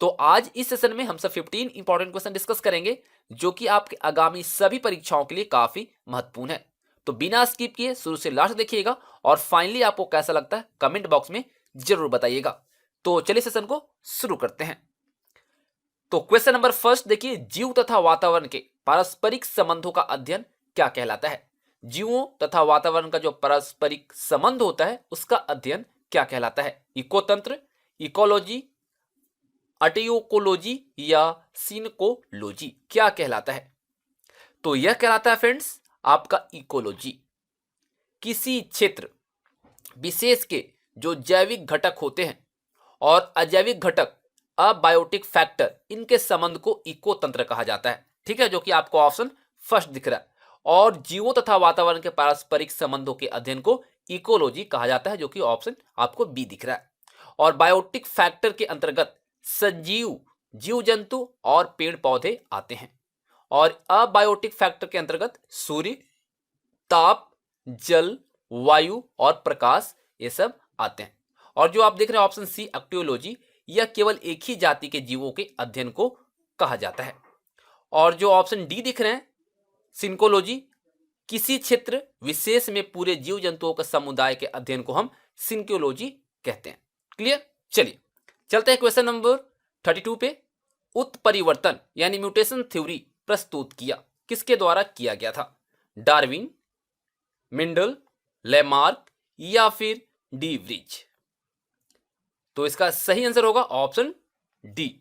तो आज इस सेशन में हम सब 15 इंपॉर्टेंट क्वेश्चन डिस्कस करेंगे जो कि आपके आगामी सभी परीक्षाओं के लिए काफी महत्वपूर्ण है। तो बिना स्किप किए शुरू से लास्ट देखिएगा और फाइनली आपको कैसा लगता है कमेंट बॉक्स में जरूर बताइएगा। तो चलिए सेशन को शुरू करते हैं। तो क्वेश्चन नंबर फर्स्ट देखिए, जीव तथा वातावरण के पारस्परिक संबंधों का अध्ययन क्या कहलाता है? जीवों तथा वातावरण का जो पारस्परिक संबंध होता है उसका अध्ययन क्या कहलाता है? इकोतंत्र, इकोलॉजी, अटियोकोलॉजी या सिनकोलॉजी क्या कहलाता है? तो यह कहलाता है फ्रेंड्स आपका इकोलॉजी। किसी क्षेत्र विशेष के जो जैविक घटक होते हैं और अजैविक घटक अबायोटिक फैक्टर, इनके संबंध को इको तंत्र कहा जाता है। ठीक है, जो कि आपको ऑप्शन फर्स्ट दिख रहा है। और जीवों तथा वातावरण के पारस्परिक संबंधों के अध्ययन को इकोलॉजी कहा जाता है, जो कि ऑप्शन आपको बी दिख रहा है। और बायोटिक फैक्टर के अंतर्गत सजीव जीव जंतु और पेड़ पौधे आते हैं। और अबायोटिक फैक्टर के अंतर्गत सूर्य, ताप, जल, वायु और प्रकाश ये सब आते हैं। और जो आप देख रहे हैं ऑप्शन सी एक्टियोलॉजी, यह केवल एक ही जाति के जीवों के अध्ययन को कहा जाता है। और जो ऑप्शन डी दिख रहे हैं सिनकोलॉजी, किसी क्षेत्र विशेष में पूरे जीव जंतुओं के समुदाय के अध्ययन को हम सिनकोलॉजी कहते हैं। क्लियर? चलिए चलते हैं क्वेश्चन नंबर 32 पे। उत्परिवर्तन यानी म्यूटेशन थ्योरी प्रस्तुत किया किसके द्वारा किया गया था? डार्विन, मेंडल, लेमार्क या फिर डी व्रिज? तो इसका सही आंसर होगा ऑप्शन डी,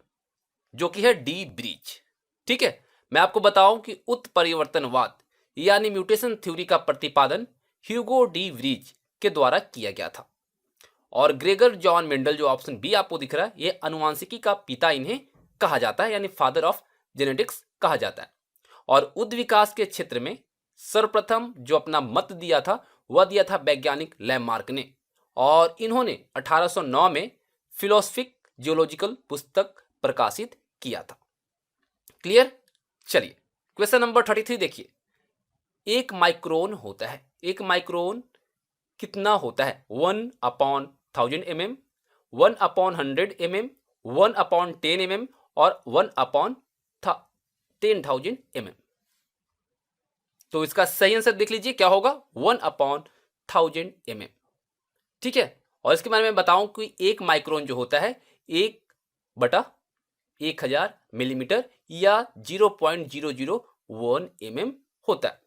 जो कि है डी ब्रिज। ठीक है, मैं आपको बताऊं कि उत्परिवर्तनवाद यानी म्यूटेशन थ्योरी का प्रतिपादन ह्यूगो डी व्रिज के द्वारा किया गया था। और ग्रेगर जॉन मेंडल, जो ऑप्शन बी आपको दिख रहा है, ये अनुवांशिकी का पिता इन्हें कहा जाता है, यानी फादर ऑफ जेनेटिक्स कहा जाता है। और उद्द विकास के क्षेत्र में सर्वप्रथम जो अपना मत दिया था वह दिया था वैज्ञानिक लैमार्क ने। और इन्होंने 1809 में फिलोसफिक जियोलॉजिकल पुस्तक प्रकाशित किया था। क्लियर? चलिए क्वेश्चन नंबर 33 देखिए। एक माइक्रोन होता है, एक माइक्रोन कितना होता है? 1/1000 mm, 1/100 mm, 1/10 mm और 1/10,000 mm। तो इसका सही आंसर देख लीजिए क्या होगा? 1/1000 mm। ठीक है, और इसके बारे में बताऊं कि एक माइक्रोन जो होता है 1/1000 मिलीमीटर या 0.001 mm होता है।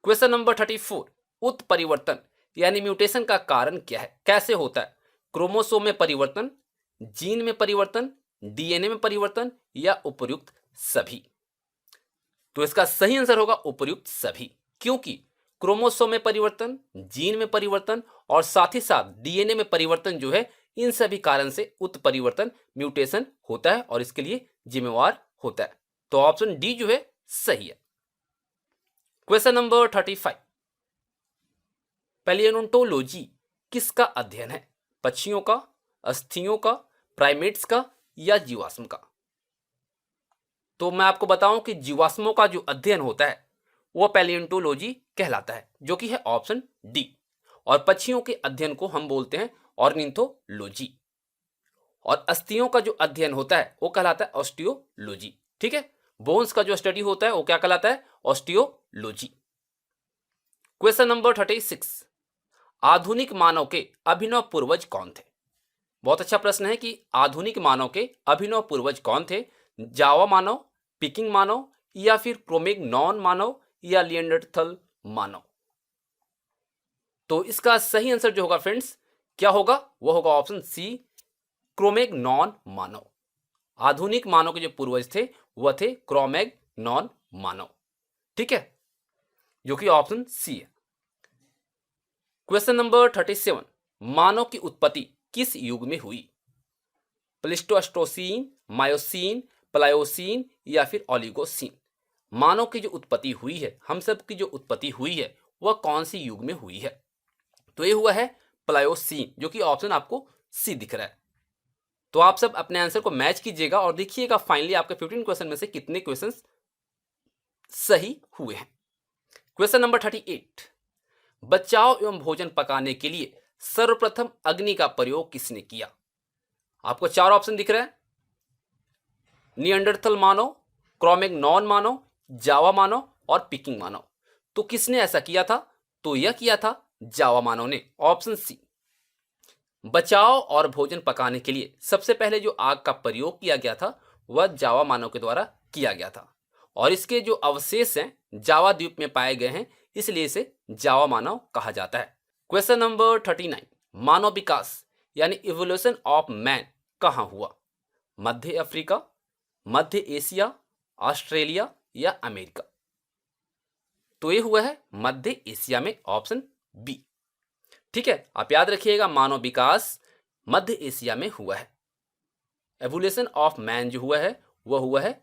क्वेश्चन नंबर 34, उत्परिवर्तन यानी म्यूटेशन का कारण क्या है? कैसे होता है? क्रोमोसोम में परिवर्तन, जीन में परिवर्तन, डीएनए में परिवर्तन या उपर्युक्त सभी? तो इसका सही आंसर होगा उपर्युक्त सभी, क्योंकि क्रोमोसोम में परिवर्तन, जीन में परिवर्तन और साथ ही साथ डीएनए में परिवर्तन जो है, इन सभी कारण से उत्परिवर्तन म्यूटेशन होता है और इसके लिए जिम्मेवार होता है। तो ऑप्शन डी जो है सही है। क्वेश्चन नंबर 35, पैलियोंटोलॉजी किसका अध्ययन है? पक्षियों का, अस्थियों का, प्राइमेट्स का या जीवाश्म का? तो मैं आपको बताऊं कि जीवाश्मों का जो अध्ययन होता है वह पैलियोंटोलॉजी कहलाता है, जो कि है ऑप्शन डी। और पक्षियों के अध्ययन को हम बोलते हैं ऑर्निथोलॉजी। और अस्थियों का जो अध्ययन होता है वो कहलाता है ऑस्टियोलॉजी। ठीक है, बोन्स का जो स्टडी होता है वो क्या कहलाता है? ऑस्टियोलॉजी। क्वेश्चन नंबर 36, आधुनिक मानव के अभिनव पूर्वज कौन थे? बहुत अच्छा प्रश्न है कि आधुनिक मानव के अभिनव पूर्वज कौन थे? जावा मानव, पिकिंग मानव या फिर क्रोमैग्नॉन मानव या लिएंडरथल मानव? तो इसका सही आंसर जो होगा फ्रेंड्स क्या होगा? वो होगा ऑप्शन सी, क्रोमैग्नॉन मानव। आधुनिक मानव के जो पूर्वज थे वह थे क्रोमैग्नॉन मानव। ठीक है, जो कि ऑप्शन सी है। क्वेश्चन नंबर 37, मानव की उत्पत्ति किस युग में हुई? प्लेस्टोस्टोसीन, मायोसीन, प्लायोसीन या फिर ओलिगोसीन? मानव की जो उत्पत्ति हुई है, हम सब की जो उत्पत्ति हुई है वह कौन सी युग में हुई है? तो ये हुआ है प्लायोसीन, जो कि ऑप्शन आपको सी दिख रहा है। तो आप सब अपने आंसर को मैच कीजिएगा और देखिएगा फाइनली आपके 15 क्वेश्चन में से कितने क्वेश्चंस सही हुए हैं। क्वेश्चन नंबर 38, बचाव एवं भोजन पकाने के लिए सर्वप्रथम अग्नि का प्रयोग किसने किया? आपको 4 ऑप्शन दिख रहे हैं, निएंडरथल मानव, क्रोमैग्नॉन मानव, जावा मानव और पिकिंग मानव। तो किसने ऐसा किया था? तो यह किया था जावा मानव ने, ऑप्शन सी। बचाव और भोजन पकाने के लिए सबसे पहले जो आग का प्रयोग किया गया था वह जावा मानव के द्वारा किया गया था, और इसके जो अवशेष हैं जावा द्वीप में पाए गए हैं, इसलिए इसे जावा मानव कहा जाता है। क्वेश्चन नंबर 39, मानव विकास यानी इवोल्यूशन ऑफ मैन कहाँ हुआ? मध्य अफ्रीका, मध्य एशिया, ऑस्ट्रेलिया या अमेरिका? तो ये हुआ है मध्य एशिया में, ऑप्शन बी। ठीक है, आप याद रखिएगा मानव विकास मध्य एशिया में हुआ है। एवोल्यूशन ऑफ मैन जो हुआ है वह हुआ है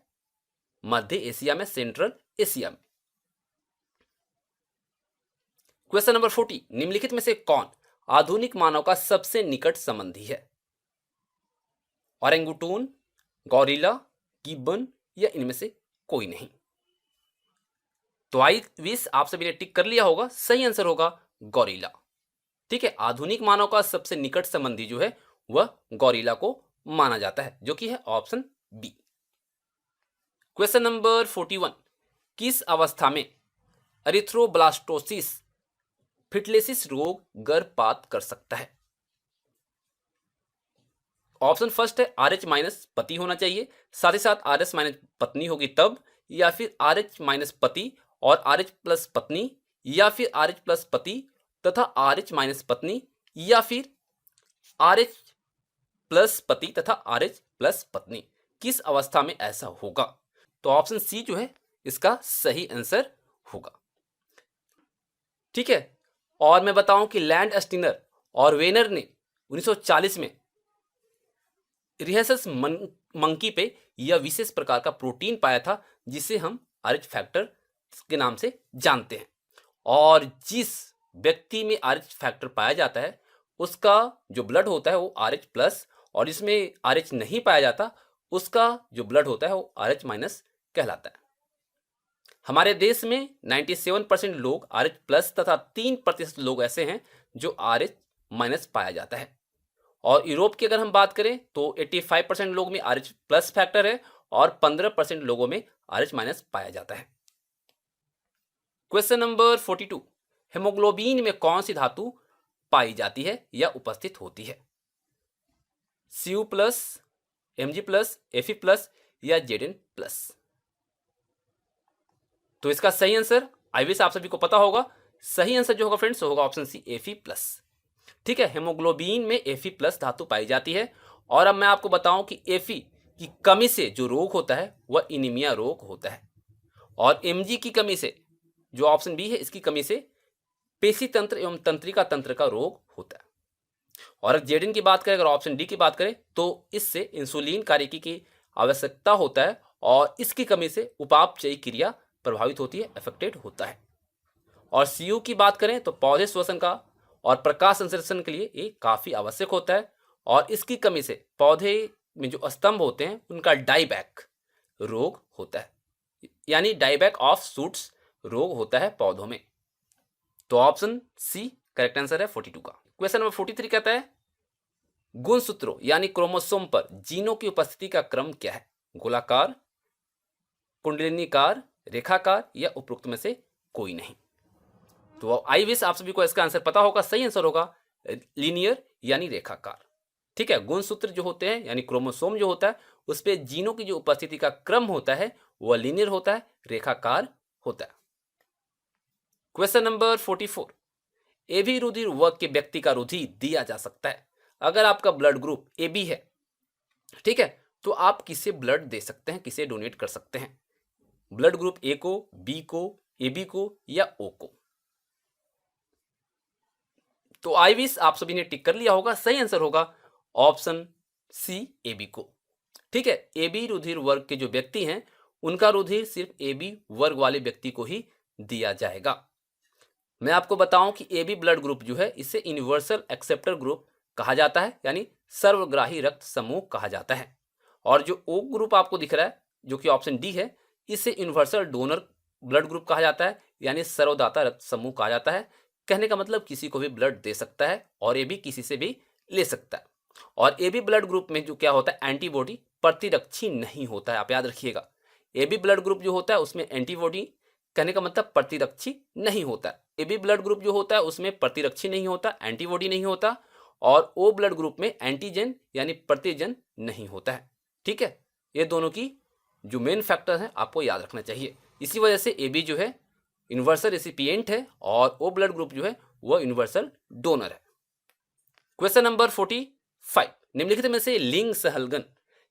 मध्य एशिया में, सेंट्रल एशिया में। क्वेश्चन नंबर 40, निम्नलिखित में से कौन आधुनिक मानव का सबसे निकट संबंधी है? ओरेंगुटून, गौरिला, गिब्बन या इनमें से कोई नहीं? तो आई विश आप सभी ने टिक कर लिया होगा, सही आंसर होगा गौरिला। ठीक है, आधुनिक मानव का सबसे निकट संबंधी जो है वह गौरिला को माना जाता है, जो कि है ऑप्शन बी। क्वेश्चन नंबर 41, किस अवस्था में एरिथ्रोब्लास्टोसिस फिटलेसिस रोग गर्भपात कर सकता है? ऑप्शन फर्स्ट है RH माइनस पति होना चाहिए, साथ ही साथ RS माइनस पत्नी होगी तब, या फिर RH माइनस पति और RH प्लस पत्नी, या फिर RH प्लस पति तथा RH माइनस पत्नी, या फिर RH प्लस पति तथा RH प्लस पत्नी। किस अवस्था में ऐसा होगा? तो ऑप्शन सी जो है इसका सही आंसर होगा। ठीक है, और मैं बताऊं कि लैंड स्टीनर और वेनर ने 1940 में रिहेसस मंकी पे यह विशेष प्रकार का प्रोटीन पाया था जिसे हम RH फैक्टर के नाम से जानते हैं, और जिस व्यक्ति में RH फैक्टर पाया जाता है उसका जो ब्लड होता है वो RH प्लस, और जिसमें RH नहीं पाया जाता उसका जो ब्लड होता है वो RH माइनस कहलाता है। हमारे देश में 97% लोग RH प्लस तथा 3% लोग ऐसे हैं जो RH माइनस पाया जाता है, और यूरोप की अगर हम बात करें तो 85% लोग में RH प्लस फैक्टर है और 15% लोगों में RH माइनस पाया जाता है। क्वेश्चन नंबर 42, हेमोग्लोबिन में कौन सी धातु पाई जाती है या उपस्थित होती है? Cu plus, Mg plus, Fe plus या Zn प्लस? तो इसका सही आंसर आई विश आप सभी को पता होगा, सही आंसर जो होगा फ्रेंड्स होगा ऑप्शन सी Fe प्लस। ठीक है, हेमोग्लोबिन में Fe प्लस धातु पाई जाती है, और अब मैं आपको बताऊं कि Fe की कमी से जो रोग होता है वह इनीमिया रोग होता है, और Mg की कमी से जो ऑप्शन बी है इसकी कमी से पेशी तंत्र एवं तंत्रिका तंत्र का रोग होता है। और अगर जेडिन की बात करें, अगर ऑप्शन डी की बात करें तो इससे इंसुलिन कार्यकी की आवश्यकता होता है, और इसकी कमी से उपापचयी क्रिया प्रभावित होती है, अफेक्टेड होता है। और Cu की बात करें तो पौधे श्वसन का और प्रकाश संश्लेषण के लिए ये काफी आवश्यक होता है, और इसकी कमी से पौधे में जो स्तंभ होते हैं उनका डाइबैक रोग होता है, यानी डाइबैक ऑफ शूट्स रोग होता है पौधों में। तो ऑप्शन सी करेक्ट आंसर है 42 का। क्वेश्चन नंबर 43 कहता है गुणसूत्रों यानी क्रोमोसोम पर जीनों की उपस्थिति का क्रम क्या है? गोलाकार, कुंडलिनीकार, रेखाकार या उपरोक्त में से कोई नहीं? तो आई विश आप सभी को इसका आंसर पता होगा, सही आंसर होगा लीनियर यानी रेखाकार। ठीक है, गुणसूत्र जो होते हैं यानी क्रोमोसोम जो होता है उस पे जीनों की जो उपस्थिति का क्रम होता है वह लीनियर होता है, रेखाकार होता है। क्वेश्चन नंबर 44, AB रुधिर वर्ग के व्यक्ति का रुधिर दिया जा सकता है। अगर आपका ब्लड ग्रुप AB है, ठीक है, तो आप किसे ब्लड दे सकते हैं, किसे डोनेट कर सकते हैं? ब्लड ग्रुप A को, B को, AB को या O को? तो आई विश आप सभी ने टिक कर लिया होगा, सही आंसर होगा ऑप्शन सी AB को। ठीक है, AB रुधिर वर्ग के जो व्यक्ति हैं उनका रुधिर सिर्फ AB वर्ग वाले व्यक्ति को ही दिया जाएगा। मैं आपको बताऊं कि AB ब्लड ग्रुप जो है इसे यूनिवर्सल एक्सेप्टर ग्रुप कहा जाता है, यानी सर्वग्राही रक्त समूह कहा जाता है। और जो O ग्रुप आपको दिख रहा है जो कि ऑप्शन डी है, इसे यूनिवर्सल डोनर ब्लड ग्रुप कहा जाता है, यानी सर्वदाता रक्त समूह कहा जाता है। कहने का मतलब किसी को भी ब्लड दे सकता है और AB किसी से भी ले सकता है। और AB ब्लड ग्रुप में जो क्या होता है, एंटीबॉडी प्रतिरक्षी नहीं होता है। आप याद रखिएगा, AB ब्लड ग्रुप जो होता है उसमें एंटीबॉडी, कहने का मतलब प्रतिरक्षी नहीं होता है। AB ब्लड ग्रुप जो होता है उसमें प्रतिरक्षी नहीं होता, एंटीबॉडी नहीं होता, और O ब्लड ग्रुप में एंटीजन यानी प्रतिजन नहीं होता है। ठीक है, ये दोनों की जो मेन फैक्टर है आपको याद रखना चाहिए। इसी वजह से AB जो है यूनिवर्सल रेसिपिएंट है और O ब्लड ग्रुप जो है वह यूनिवर्सल डोनर है। क्वेश्चन नंबर 45, निम्नलिखित में से लिंग सहलगन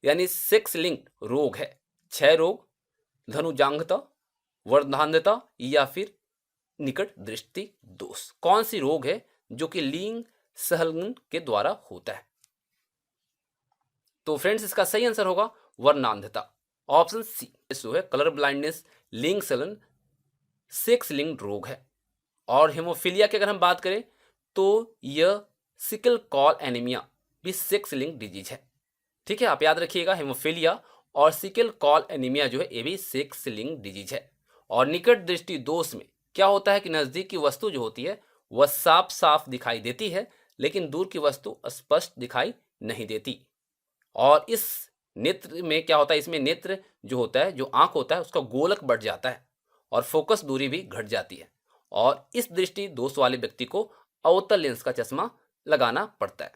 यानी सेक्स लिंक्ड रोग है। क्षय रोग, धनुजांगता, वर्धान्यता या फिर निकट दृष्टि दोष। कौन सी रोग है जो कि लिंग सहलगन के द्वारा होता है? तो फ्रेंड्स इसका सही आंसर होगा वर्णांधता, ऑप्शन सी जो है कलर ब्लाइंडनेस लिंग सहलन सेक्स लिंक्ड रोग है। और हेमोफीलिया की अगर हम बात करें तो यह सिकल कॉल एनीमिया भी सेक्स लिंक्ड डिजीज है। ठीक है, आप याद रखिएगा, हेमोफीलिया और सिकल कॉल एनीमिया जो है ये भी सेक्स लिंक्ड डिजीज है। और निकट दृष्टि दोष में क्या होता है कि नजदीक की वस्तु जो होती है वह साफ साफ दिखाई देती है, लेकिन दूर की वस्तु स्पष्ट दिखाई नहीं देती। और इस नेत्र में क्या होता है, इसमें नेत्र जो होता है, जो आंख होता है उसका गोलक बढ़ जाता है और फोकस दूरी भी घट जाती है। और इस दृष्टि दोष वाले व्यक्ति को अवतल लेंस का चश्मा लगाना पड़ता है।